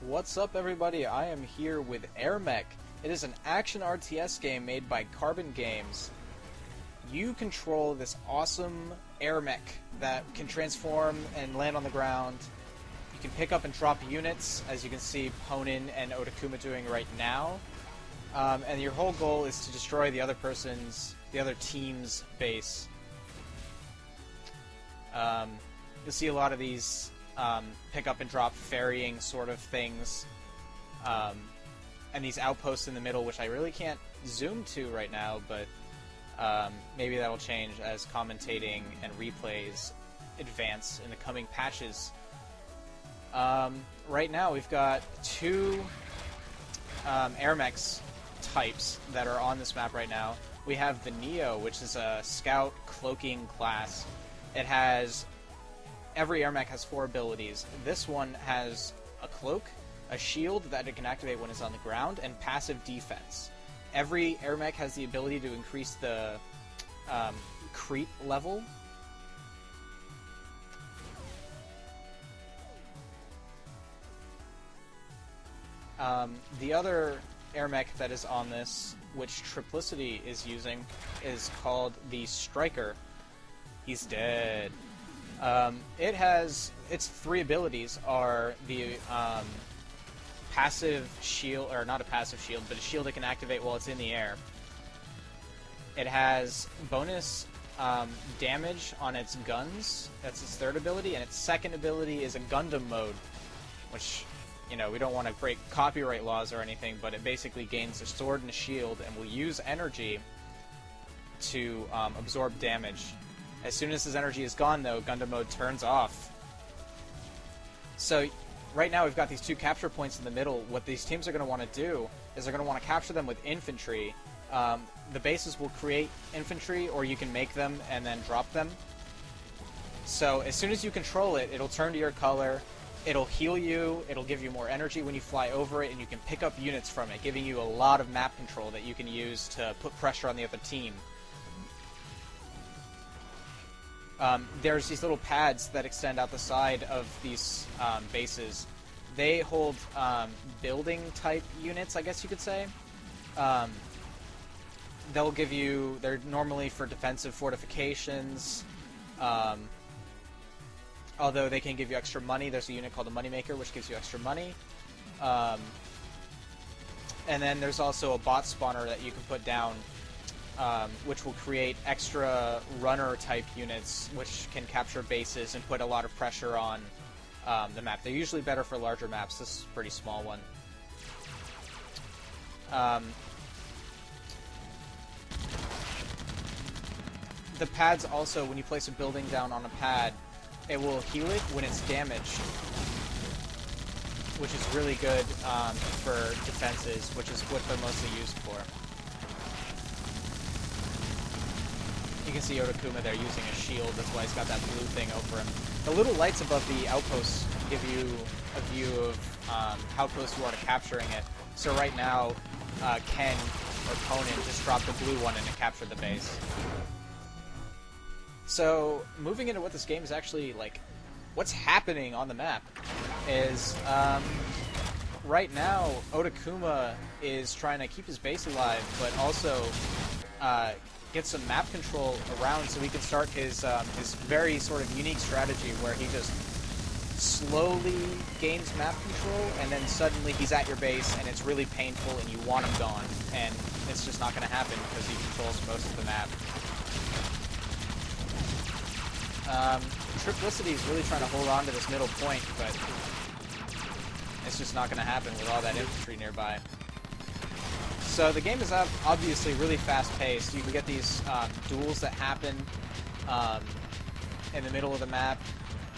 What's up, everybody? I am here with AirMech. It is an action RTS game made by Carbon Games. You control this awesome AirMech that can transform and land on the ground. You can pick up and drop units, as you can see Pwnan and Otakuma doing right now. And your whole goal is to destroy the other team's base. You'll see a lot of these pick up and drop ferrying sort of things, and these outposts in the middle, which I really can't zoom to right now, but maybe that'll change as commentating and replays advance in the coming patches. Right now we've got two AirMechs types that are on this map right now. We have the Neo, which is a scout cloaking class. It has every AirMech has 4 abilities. This one has a cloak, a shield that it can activate when it's on the ground, and passive defense. Every AirMech has the ability to increase the creep level. The other AirMech that is on this, which Triplicity is using, is called the Striker. He's dead. Its 3 abilities are the passive shield, or not a passive shield, but a shield it can activate while it's in the air. It has bonus damage on its guns. That's its 3rd ability, and its 2nd ability is a Gundam mode, which, you know, we don't want to break copyright laws or anything, but it basically gains a sword and a shield and will use energy to absorb damage. As soon as his energy is gone, though, Gundam mode turns off. So, right now we've got these 2 capture points in the middle. What these teams are going to want to do is they're going to want to capture them with infantry. The bases will create infantry, or you can make them and then drop them. So, as soon as you control it, it'll turn to your color, it'll heal you, it'll give you more energy when you fly over it, and you can pick up units from it, giving you a lot of map control that you can use to put pressure on the other team. There's these little pads that extend out the side of these bases. They hold building-type units, I guess you could say. They'll give you... They're normally for defensive fortifications. Although they can give you extra money. There's a unit called a Moneymaker, which gives you extra money. And then there's also a bot spawner that you can put down, which will create extra runner-type units, which can capture bases and put a lot of pressure on the map. They're usually better for larger maps. This is a pretty small one. The pads also, when you place a building down on a pad, it will heal it when it's damaged, which is really good for defenses, which is what they're mostly used for. You can see Otakuma there using a shield, that's why he's got that blue thing over him. The little lights above the outposts give you a view of how close you are to capturing it. So right now, Ken, or Pwnan, just dropped the blue one and it captured the base. So, moving into what this game is actually, like, what's happening on the map is, right now, Otakuma is trying to keep his base alive, but also get some map control around so he can start his very sort of unique strategy where he just slowly gains map control, and then suddenly he's at your base, and it's really painful, and you want him gone, and it's just not going to happen because he controls most of the map. Triplicity is really trying to hold on to this middle point, but it's just not going to happen with all that infantry nearby. So the game is obviously really fast-paced. You can get these duels that happen in the middle of the map.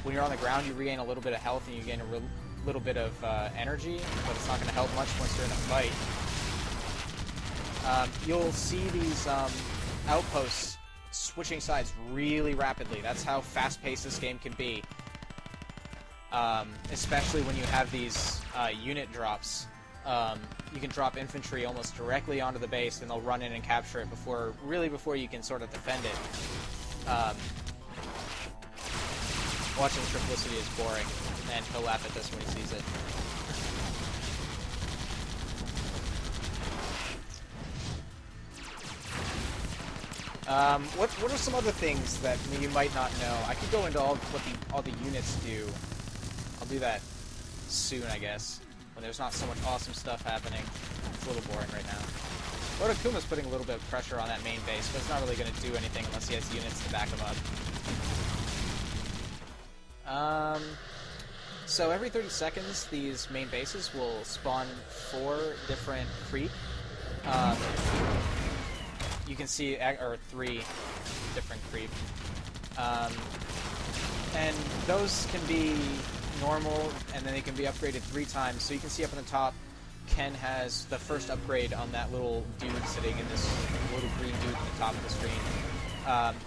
When you're on the ground, you regain a little bit of health and you gain a little bit of energy, but it's not going to help much once you're in a fight. You'll see these outposts switching sides really rapidly. That's how fast-paced this game can be. Especially when you have these unit drops. You can drop infantry almost directly onto the base, and they'll run in and capture it before you can sort of defend it. Watching Triplicity is boring, and he'll laugh at this when he sees it. What are some other things that you might not know? I could go into all the units do. I'll do that soon, I guess, when there's not so much awesome stuff happening. It's a little boring right now. Otakuma's putting a little bit of pressure on that main base, but it's not really going to do anything unless he has units to back him up. So every 30 seconds, these main bases will spawn 4 different creep. You can see, or 3 different creep. And those can be normal, and then they can be upgraded 3 times. So you can see up on the top, Ken has the first upgrade on that little dude sitting in this little green dude at the top of the screen.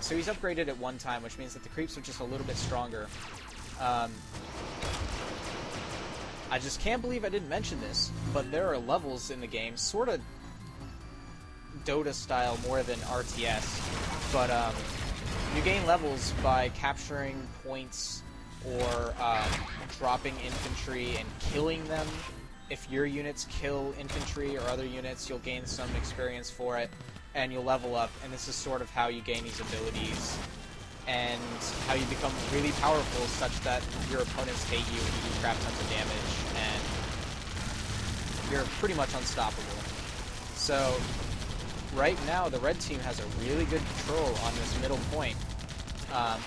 So he's upgraded at 1 time, which means that the creeps are just a little bit stronger. I just can't believe I didn't mention this, but there are levels in the game, sort of Dota style more than RTS, but you gain levels by capturing points or dropping infantry and killing them. If your units kill infantry or other units, you'll gain some experience for it, and you'll level up, and this is sort of how you gain these abilities, and how you become really powerful such that your opponents hate you and you do crap tons of damage, and you're pretty much unstoppable. So, right now, the red team has a really good control on this middle point,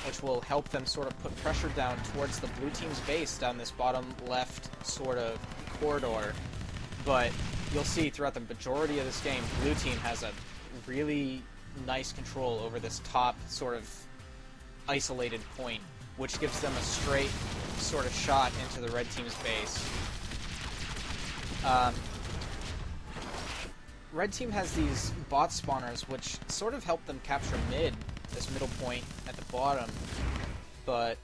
which will help them sort of put pressure down towards the blue team's base down this bottom left sort of corridor. But you'll see throughout the majority of this game, blue team has a really nice control over this top sort of isolated point, which gives them a straight sort of shot into the red team's base. Red team has these bot spawners, which sort of help them capture this middle point at the bottom, but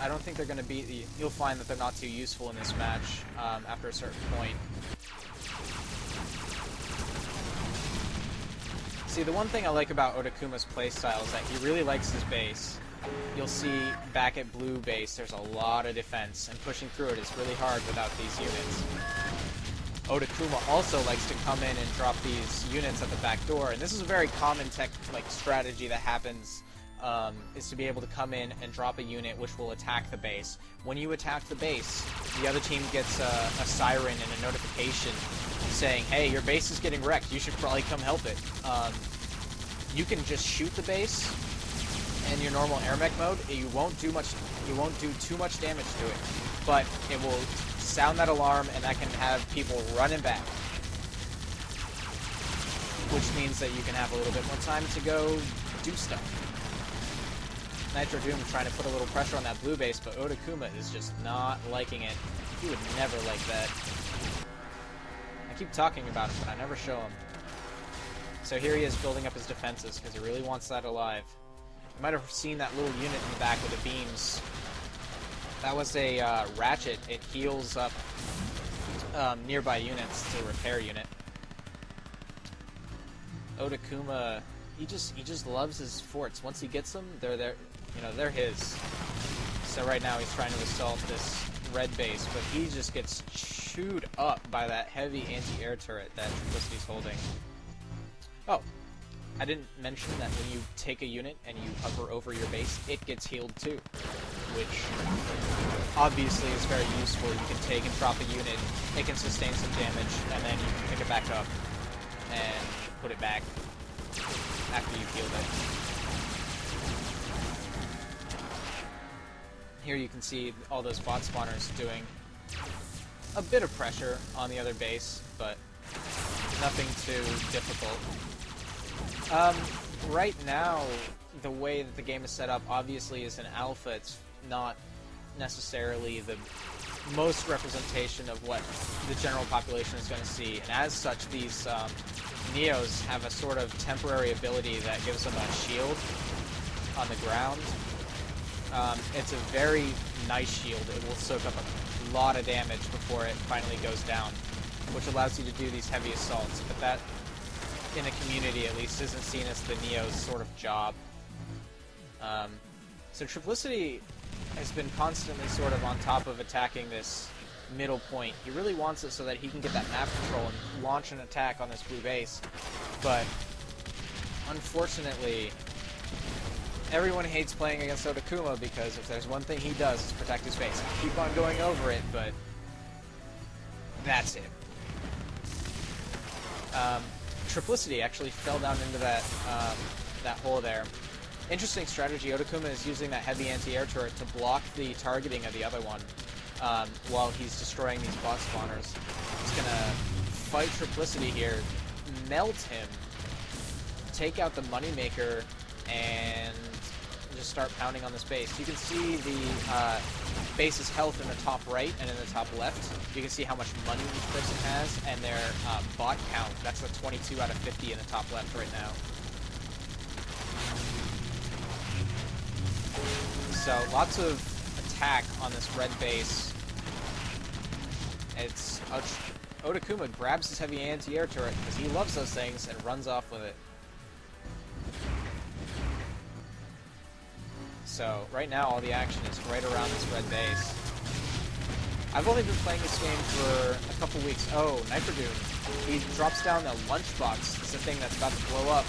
I don't think they're going to be. You'll find that they're not too useful in this match after a certain point. See, the one thing I like about Otakuma's playstyle is that he really likes his base. You'll see back at blue base, there's a lot of defense, and pushing through it is really hard without these units. Otakuma also likes to come in and drop these units at the back door, and this is a very common strategy that happens, is to be able to come in and drop a unit which will attack the base. When you attack the base, the other team gets a siren and a notification saying, hey, your base is getting wrecked, you should probably come help it. You can just shoot the base in your normal AirMech mode. You won't do too much damage to it, but it will sound that alarm, and that can have people running back, which means that you can have a little bit more time to go do stuff. NitroDoom is trying to put a little pressure on that blue base, but Otakuma is just not liking it. He would never like that. I keep talking about him, but I never show him. So here he is building up his defenses, because he really wants that alive. You might have seen that little unit in the back with the beams. That was a ratchet. It heals up nearby units to repair unit. Otakuma, he just loves his forts. Once he gets them, they're his. So right now he's trying to assault this red base, but he just gets chewed up by that heavy anti-air turret that Triplicity's holding. Oh, I didn't mention that when you take a unit and you hover over your base, it gets healed too, which obviously is very useful. You can take and drop a unit, it can sustain some damage, and then you can pick it back up and put it back after you've healed it. Here you can see all those bot spawners doing a bit of pressure on the other base, but nothing too difficult. Right now, the way that the game is set up obviously is an alpha. It's not necessarily the most representation of what the general population is going to see, and as such, these Neos have a sort of temporary ability that gives them a shield on the ground. It's a very nice shield. It will soak up a lot of damage before it finally goes down, which allows you to do these heavy assaults, but that, in a community at least, isn't seen as the Neo's sort of job. So Triplicity has been constantly sort of on top of attacking this middle point. He really wants it so that he can get that map control and launch an attack on this blue base, but unfortunately, everyone hates playing against Otakuma because if there's one thing he does, it's protect his base. Keep on going over it, but that's it. Triplicity actually fell down into that that hole there. Interesting strategy. Otakuma is using that heavy anti-air turret to block the targeting of the other one while he's destroying these bot spawners. He's gonna fight Triplicity here, melt him, take out the moneymaker, and just start pounding on this base. You can see the base's health in the top right and in the top left. You can see how much money each person has, and their bot count. That's a 22 out of 50 in the top left right now. So lots of attack on this red base. It's Otakuma grabs his heavy anti-air turret because he loves those things and runs off with it. So right now all the action is right around this red base. I've only been playing this game for a couple weeks. Oh, NitroDoom. He drops down a lunchbox. It's the thing that's about to blow up.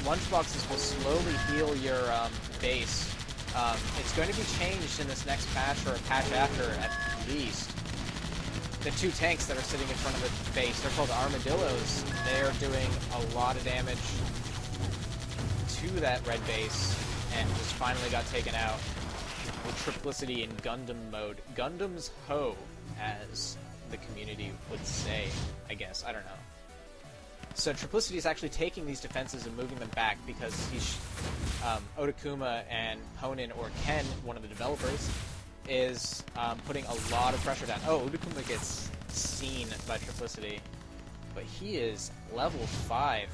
Lunchboxes will slowly heal your base. It's going to be changed in this next patch or a patch after at least. The two tanks that are sitting in front of the base, they're called armadillos. They're doing a lot of damage to that red base and just finally got taken out with Triplicity in Gundam mode. Gundam's Ho, as the community would say, I guess. I don't know. So Triplicity is actually taking these defenses and moving them back because he's Otakuma and Pwnan, or Ken, one of the developers, is putting a lot of pressure down. Oh, Otakuma gets seen by Triplicity, but he is level 5.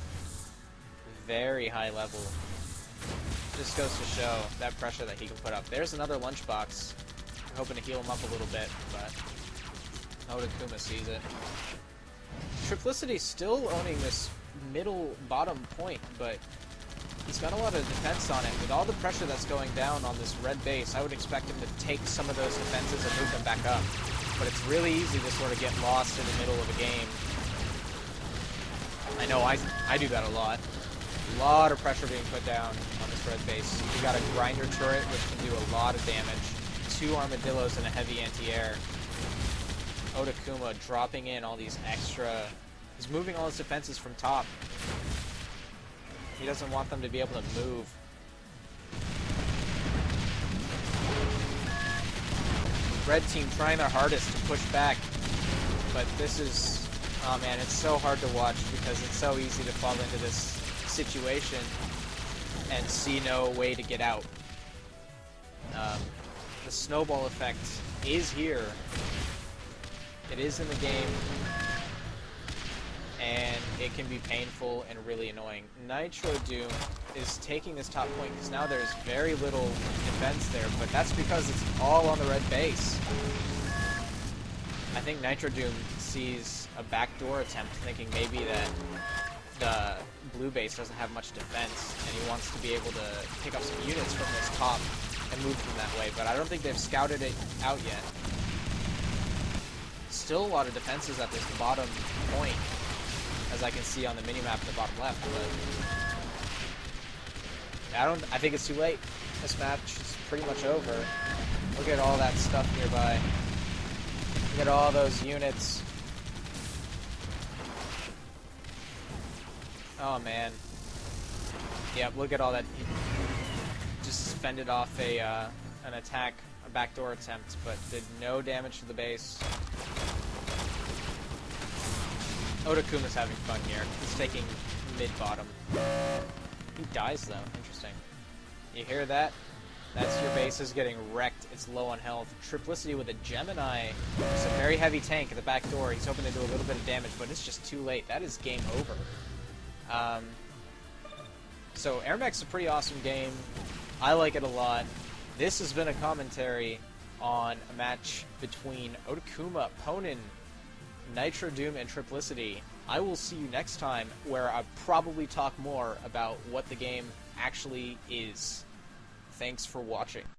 Very high level. Just goes to show that pressure that he can put up. There's another lunchbox. I'm hoping to heal him up a little bit, but Otakuma sees it. Triplicity's still owning this middle bottom point, but he's got a lot of defense on it. With all the pressure that's going down on this red base, I would expect him to take some of those defenses and move them back up. But it's really easy to sort of get lost in the middle of a game. I know I do that a lot. A lot of pressure being put down on this red base. You got a grinder turret, which can do a lot of damage. 2 armadillos and a heavy anti-air. Otakuma dropping in all these extra... He's moving all his defenses from top. He doesn't want them to be able to move. Red team trying their hardest to push back. But this is... Oh man, it's so hard to watch because it's so easy to fall into this situation and see no way to get out. The snowball effect is here. It is in the game, and it can be painful and really annoying. NitroDoom is taking this top point because now there's very little defense there, but that's because it's all on the red base. I think NitroDoom sees a backdoor attempt, thinking maybe that the blue base doesn't have much defense, and he wants to be able to pick up some units from this top and move them that way, but I don't think they've scouted it out yet. Still a lot of defenses at this bottom point, as I can see on the minimap at the bottom left, but I think it's too late. This match is pretty much over. Look at all that stuff nearby. Look at all those units. Oh man. Yep, look at all that. He just fended off an attack, a backdoor attempt, but did no damage to the base. Otakuma's having fun here. He's taking mid-bottom. He dies though. Interesting. You hear that? That's your base is getting wrecked. It's low on health. Triplicity with a Gemini. It's a very heavy tank at the back door. He's hoping to do a little bit of damage, but it's just too late. That is game over. So AirMech's a pretty awesome game. I like it a lot. This has been a commentary on a match between Otakuma, Pwnan, NitroDoom, and Triplicity. I will see you next time, where I'll probably talk more about what the game actually is. Thanks for watching.